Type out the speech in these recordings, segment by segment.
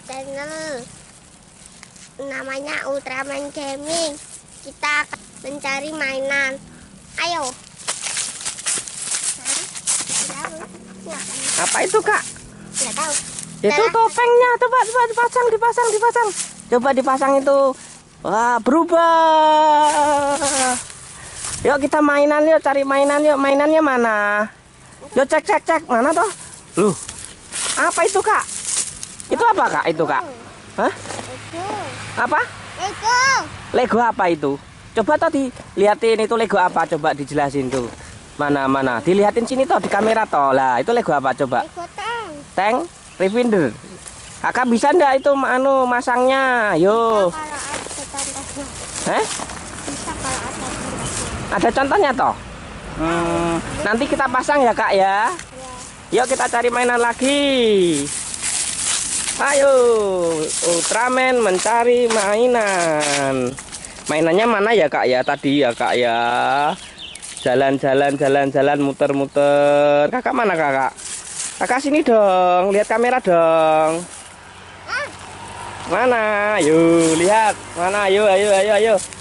channel namanya Ultraman Gaming. Kita akan mencari mainan. Ayo. Apa itu, Kak? Nggak tahu. Itu topengnya. Coba dipasang. Coba dipasang itu. Wah, berubah. Yuk kita mainan yuk, cari mainan yuk. Mainannya mana? Yuk cek. Mana toh? Loh. Apa itu, Kak? Itu apa, Kak? Itu, Kak? Hah? Apa? Lego apa itu? Coba toh dilihatin itu Lego apa, coba dijelasin tuh. Mana? Dilihatin sini toh di kamera toh. Lah, itu Lego apa coba? Lego Tank Refinder. Kakak bisa ndak itu masangnya? Yo. Kalau ada contohnya. Hah? Bisa kalau ada contohnya. Ada contohnya toh? Nanti kita pasang ya, Kak ya. Ya. Yuk kita cari mainan lagi. Ayo, Ultraman mencari mainan. Mainannya mana ya, Kak ya? Tadi ya, Kak ya. Jalan, muter-muter. Kakak mana, Kakak? Kakak sini dong, lihat kamera dong. Mana? Yuk, lihat. Mana? Ayo.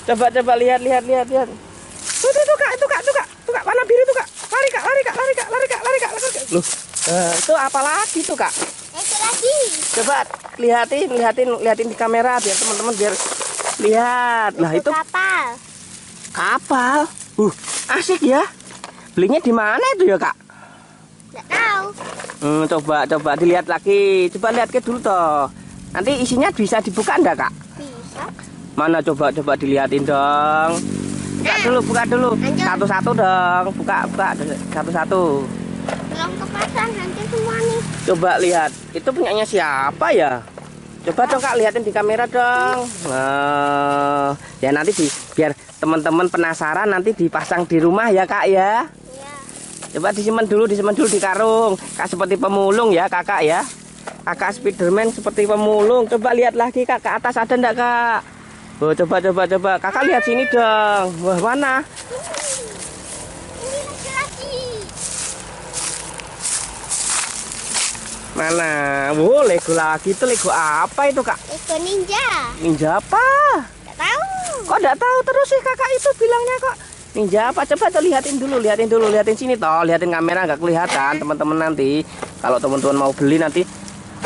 Coba lihat. Tuh, Kak, itu Kak, warna biru tuh, Kak. Lari, Kak. Loh, itu apa lagi tuh, Kak? Itu lagi. Coba lihatin di kamera biar teman-teman biar lihat. Lah itu kapal. Asik ya. Belinya di mana itu ya, Kak? Nggak tahu. Coba dilihat lagi. Coba lihat ke dulu toh. Nanti isinya bisa dibuka enggak, Kak? Bisa. Mana coba dilihatin dong. Buka dulu. Satu-satu dong. Buka satu-satu. Belum kepasang nanti semua nih. Coba lihat. Itu punyanya siapa ya? Coba dong, Kak, lihatin di kamera dong. Nah, ya nanti biar teman-teman penasaran nanti dipasang di rumah ya, Kak ya. Iya. Coba disimpan dulu di karung. Kak seperti pemulung ya, Kakak ya. Kakak Spiderman seperti pemulung. Coba lihat lagi, Kak, ke atas ada enggak, Kak? Oh, coba. Kakak lihat sini dong. Wah, mana? Ini lagi. Mana? Wow, Lego lagi. Itu Lego apa itu, Kak? Lego ninja. Ninja apa? Nggak tahu. Kok enggak tahu terus sih Kakak itu bilangnya kok? Ninja apa? Coba tuh lihatin sini toh. Lihatin kamera nggak kelihatan, teman-teman nanti. Kalau teman-teman mau beli nanti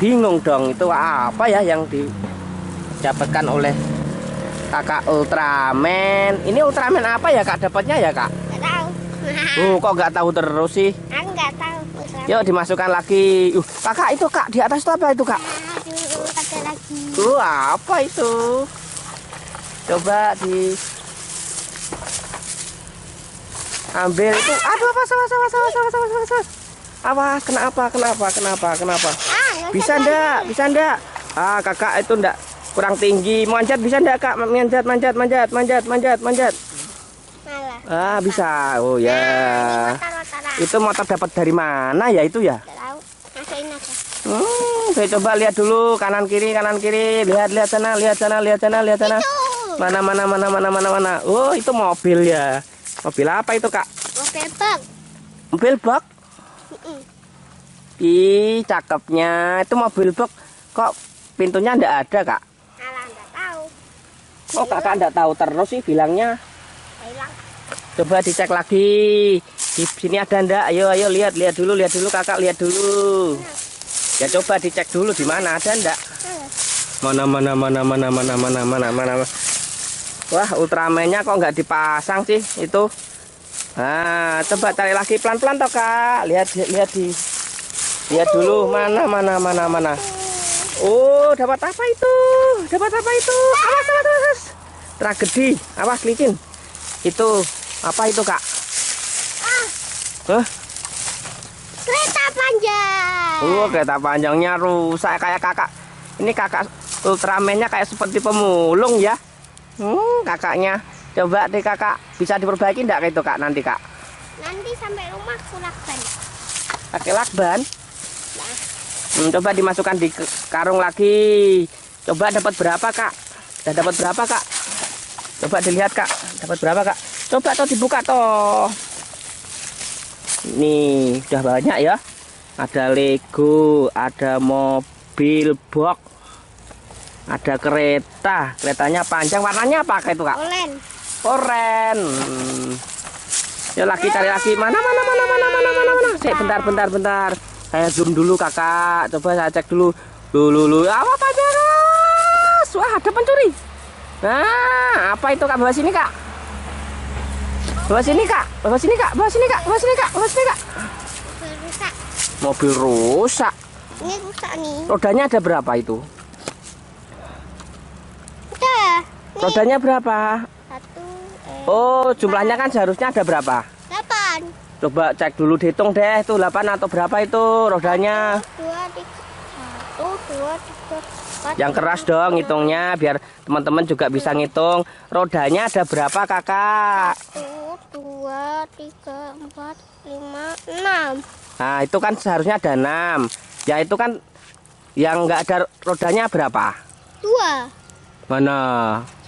bingung dong. Itu apa ya yang didapatkan oleh Kakak Ultraman? Ini Ultraman apa ya, Kak? Dapatnya ya, Kak? Nggak tahu. Kok nggak tahu terus sih? Aku nggak tahu. Yuk dimasukkan lagi. Kakak itu, Kak, di atas itu apa itu, Kak? Aduh, ada lagi. Apa itu? Coba ambil itu. Aduh, apa awas, kenapa? Bisa ndak? Kakak itu ndak kurang tinggi. Manjat bisa ndak, Kak? Manjat. Malah. Bisa. Oh ya. Motor-motoran. Itu motor dapat dari mana ya itu ya? Nggak tahu. Masukin aja. Saya coba lihat dulu kanan kiri. Lihat sana. Itu. Mana. Oh, itu mobil ya. Mobil apa itu, Kak? Mobil bak. Mobil bak. Ih, cakepnya. Itu mobil bak. Kok pintunya ndak ada, Kak? Malah nggak tahu. Kok Kakak ndak tahu terus sih bilangnya? Hilang. Coba dicek lagi. Di sini ada ndak? Ayo lihat dulu Kakak, lihat dulu. Ya coba dicek dulu di mana ada ndak? Mana. Wah, Ultraman-nya kok nggak dipasang sih itu? Nah, coba cari lagi pelan-pelan toh, Kak. Lihat dulu mana. Oh, dapat apa itu? Awas. Tragedi. Awas licin. Itu apa itu, Kak? Kereta panjang. Kereta panjangnya rusak kayak Kakak. Ini Kakak Ultraman-nya kayak seperti pemulung ya. Kakaknya. Coba deh, Kakak, bisa diperbaiki enggak itu, Kak, nanti, Kak? Nanti sampai rumah aku lakban. Pakai lakban? Nah. Coba dimasukkan di karung lagi. Coba dapat berapa, Kak? Udah dapat berapa, Kak? Coba dilihat, Kak. Dapat berapa, Kak? Coba toh dibuka toh. Nih, udah banyak ya. Ada Lego, ada mobil box. Ada kereta. Keretanya panjang. Warnanya apa kak itu kak? Oren. Oren. Yuk lagi cari lagi. Mana? Cek bentar. Saya zoom dulu kakak. Coba saya cek dulu. Dulu. Apa aja? Wah, ada pencuri. Nah, apa itu kak? Bawa sini kak. Bawa sini kak. Rusak. Mobil rusak. Ini rusak nih. Rodanya ada berapa itu? Udah. Rodanya berapa? 1. Oh, jumlahnya kan seharusnya ada berapa? 8. Coba cek dulu, dihitung deh. Itu 8 atau berapa itu rodanya? 2, 3. 1, 2, 3, 4. Yang keras dong hitungnya biar teman-teman juga bisa ngitung. Rodanya ada berapa kakak? 1, 2, 3, 4, 5, 6. Nah itu kan seharusnya ada 6. Ya itu kan yang nggak ada rodanya berapa? 2. Mana?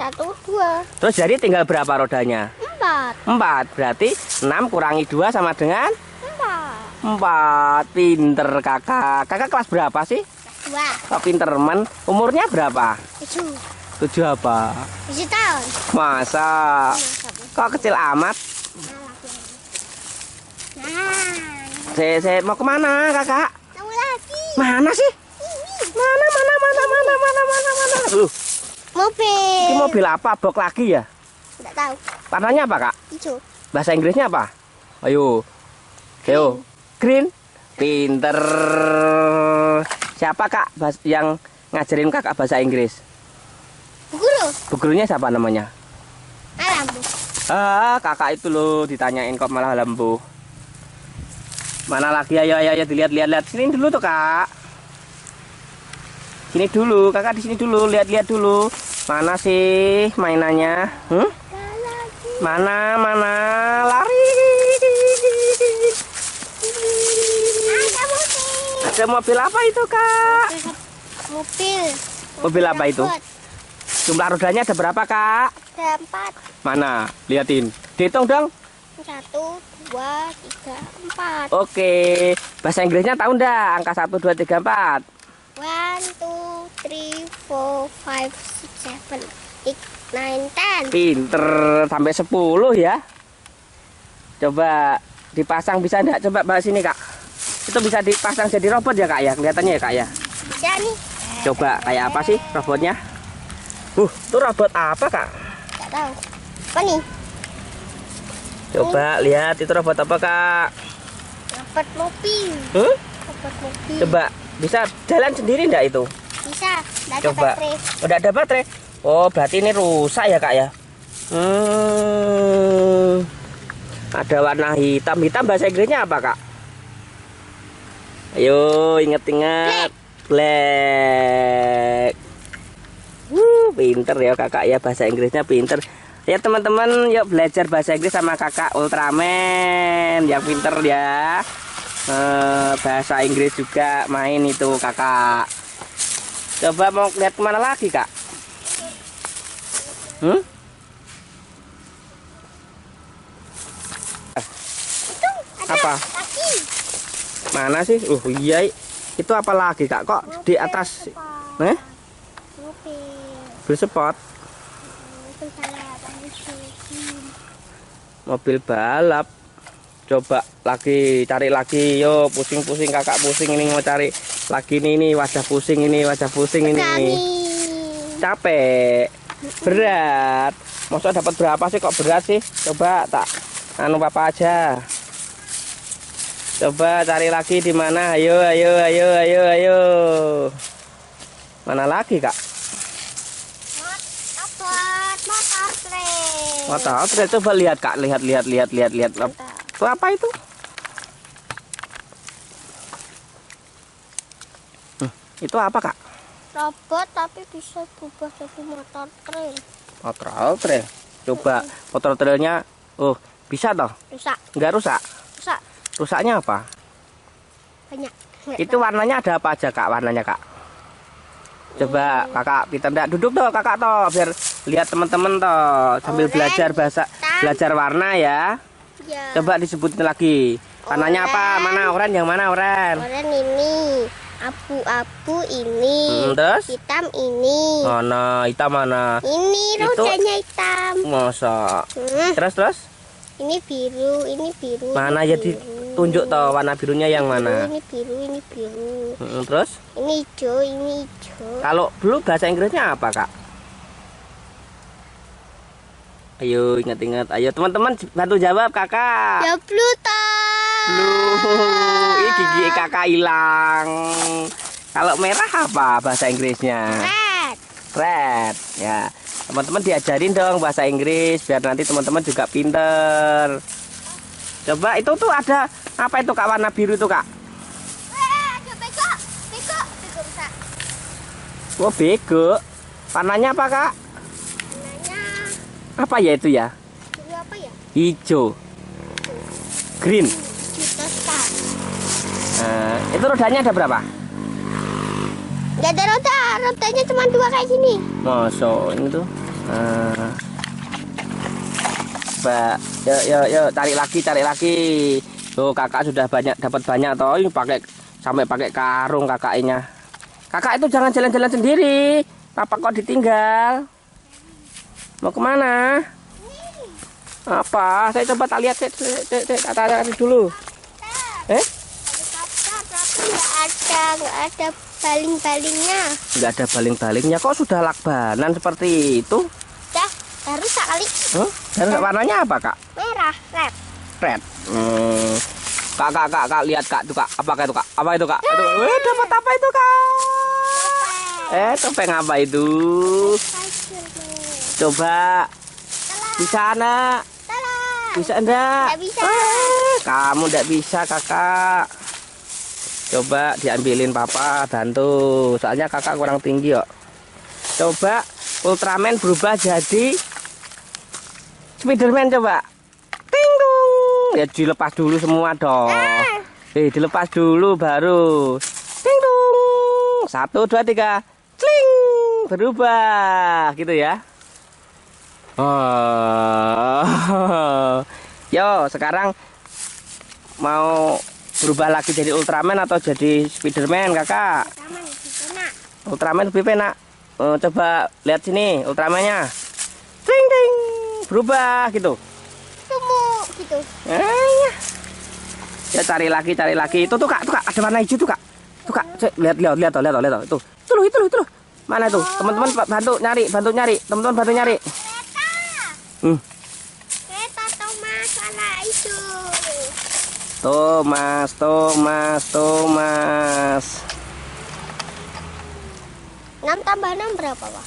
1, 2. Terus jadi tinggal berapa rodanya? 4. 4. Berarti 6 kurangi 2 sama dengan 4. 4. Pinter kakak. Kakak kelas berapa sih? 2. Kok pinter men? Umurnya berapa? 7. 7 apa? 7 tahun. Masa? Kok kecil amat? Nah. Saya mau kemana kakak? Tahu lagi. Mana sih? Mana? Loh, Mobil. ini mobil apa? Box lagi ya? Enggak tahu. Warnanya apa kak? Hijau. Bahasa Inggrisnya apa? Ayo. Green. Pinter. Siapa kak yang ngajarin kakak bahasa Inggris? Bu Guru. Bu gurunya siapa namanya? Alam, Bu. Kakak itu loh ditanyain kok malah lembu. Mana lagi? Ayo dilihat. Sini dulu tuh kak. Sini dulu, kakak di sini dulu, lihat dulu. Mana sih mainannya? Mana lari. Ada mobil. Ada mobil apa itu kak? Mobil. Mobil apa itu? Jumlah rodanya ada berapa kak? Ada 4. Mana? Liatin. Dihitung dong. 1, 2, 3, 4. Oke. Bahasa Inggrisnya tahu ndak? Angka 1, 2, 3, 4. 1, 2, 3, 4, 5, 6, 7, 8, 9, 10. Pinter sampai 10 ya. Coba dipasang bisa enggak? Coba bahas sini kak. Itu bisa dipasang jadi robot ya kak ya? Kelihatannya ya kak ya. Bisa nih. Coba kayak apa sih robotnya? Itu robot apa kak? Enggak tahu. Apa nih? Coba lihat itu robot apa kak? Robot mobil. Hmm? Robot mobil. Coba bisa jalan sendiri enggak itu? Bisa. Nggak ada Coba. baterai. Udah ada baterai. Oh berarti ini rusak ya kak ya? Ada warna hitam. Hitam bahasa Inggrisnya apa kak? Ayo inget-inget. Black. Pinter ya kakak ya, bahasa Inggrisnya pinter. Ya teman-teman, yuk belajar bahasa Inggris sama kakak Ultraman yang pinter ya. Bahasa Inggris juga main itu kakak. Coba mau lihat kemana lagi kak? Itu ada Apa? kaki. Mana sih? Iya, itu apa lagi kak? Kok di atas? Mobil. Mobil sport. Mobil balapan itu. Mobil balap. Coba lagi cari lagi. Yo pusing-pusing kakak pusing ini mau cari lagi nih wajah pusing ini Kami. capek berat. Maksudnya dapat berapa sih kok berat sih? Coba tak anu papa aja. Coba cari lagi di mana? Ayo. Mana lagi kak? Motor trail. Coba lihat kak, lihat. Itu apa itu? Itu apa kak? Robot tapi bisa berubah jadi motor trail. Motor trail. Coba motor trailnya, bisa toh? Rusak. Enggak rusak? Rusak. Rusaknya apa? Banyak. Itu warnanya ada apa aja kak? Warnanya kak? Coba kakak pintar enggak? Duduk toh kakak toh, biar lihat teman-teman toh sambil Oren, belajar warna ya. Ya. Coba disebutin lagi. Warnanya apa? Oren. Mana oren? Yang mana oren? Oren ini. Abu-abu ini. Terus? Hitam ini. Mana hitam mana? Ini Itu- rodanya hitam. Masa? Terus? Ini biru, ini biru. Mana ini ya ditunjuk toh warna birunya yang mana? Ini biru, ini biru. Terus? Ini hijau, ini hijau. Kalau blue bahasa Inggrisnya apa, Kak? Ayo ingat-ingat. Ayo teman-teman bantu jawab, Kakak. Ya Pluto. Blue. Ini gigi Kakak hilang. Kalau merah apa bahasa Inggrisnya? Red. Red. Ya. Teman-teman diajarin dong bahasa Inggris biar nanti teman-teman juga pinter. Coba itu tuh ada apa itu, Kak, warna biru itu, Kak? Ada bego. Bego. Bego bisa. Oh, bego. Warnanya apa, Kak? Warnanya Apa ya itu ya? biru apa ya? Hijau. Green. Juta star. Itu rodanya ada berapa? Gak ada roda. Rodanya cuma 2 kayak gini. Masa ini tuh. Mbak, yuk, tarik lagi. Tuh kakak sudah dapat banyak toh. Ini sampai pakai karung kakaknya. Kakak itu jangan jalan-jalan sendiri. Papa kok ditinggal? Mau kemana? Apa? Saya coba tak lihat dulu. Eh? Nggak ada baling-balingnya. Nggak ada baling-balingnya. Kok sudah lakbanan seperti itu? Dah, baru sekali. Dan warnanya apa, Kak? Merah, red. Red. Kak, lihat, Kak, tuh, Kak. Apakah itu, Kak? Apa itu, Kak? Dapat apa itu, Kak? Topeng apa itu? Coba. Bisa, Anak? Salah. Bisa enggak? Nggak bisa. Kamu enggak bisa, Kakak. Coba diambilin Papa, bantu. Soalnya Kakak kurang tinggi, kok. Coba Ultraman berubah jadi Spiderman, coba. Ting dung. Ya dilepas dulu semua dong. Dilepas dulu baru. Ting dung. 1 2 3. Cling. Berubah gitu ya. Yo, sekarang mau berubah lagi jadi Ultraman atau jadi Spiderman, Kakak? Ultraman lebih penak. Coba lihat sini Ultramannya. Ting ting. Berubah gitu. Temu gitu. Ya cari lagi. Itu tuh, Kak, ada warna hijau tuh, Kak. Tuh, Kak, lihat. Itu loh. Mana tuh? Teman-teman bantu nyari. Teman-teman bantu nyari. Kereta Thomas warna hijau. Thomas. 6 tambah 6 berapa, Pak?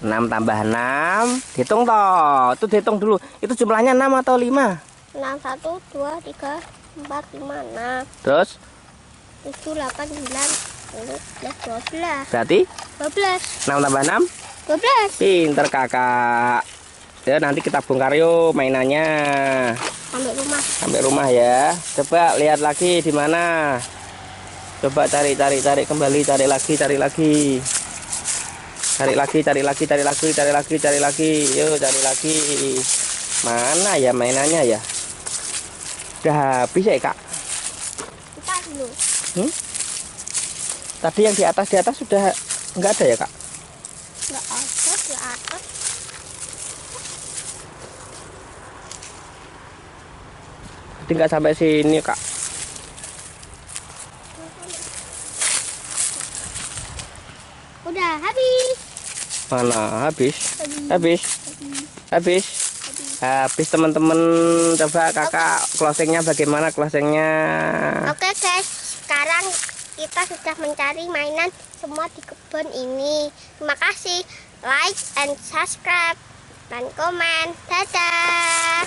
6 tambah 6. Hitung toh. Itu dihitung dulu. Itu jumlahnya 6 atau 5? 6, 1, 2, 3, 4, 5, 6. Terus 7, 8, 9, 10, 11, 12. berarti 12. 6 tambah 6. 12. Pinter, Kakak. Ya nanti kita bongkar yuk mainannya. Sampai Sampai rumah rumah. ya. Coba lihat lagi di mana. Coba cari kembali, cari lagi. Cari lagi. Yuk, cari lagi. Mana ya mainannya ya? Udah habis ya, Kak? Kita dulu. Tadi yang di atas sudah enggak ada ya, Kak? Nggak ada di atas. Jadi enggak sampai sini, Kak. Udah habis. Mana habis teman-teman. Coba Kakak closingnya bagaimana closingnya? Oke guys, sekarang kita sudah mencari mainan semua di kebun ini. Terima kasih, like and subscribe dan komen. Dadah.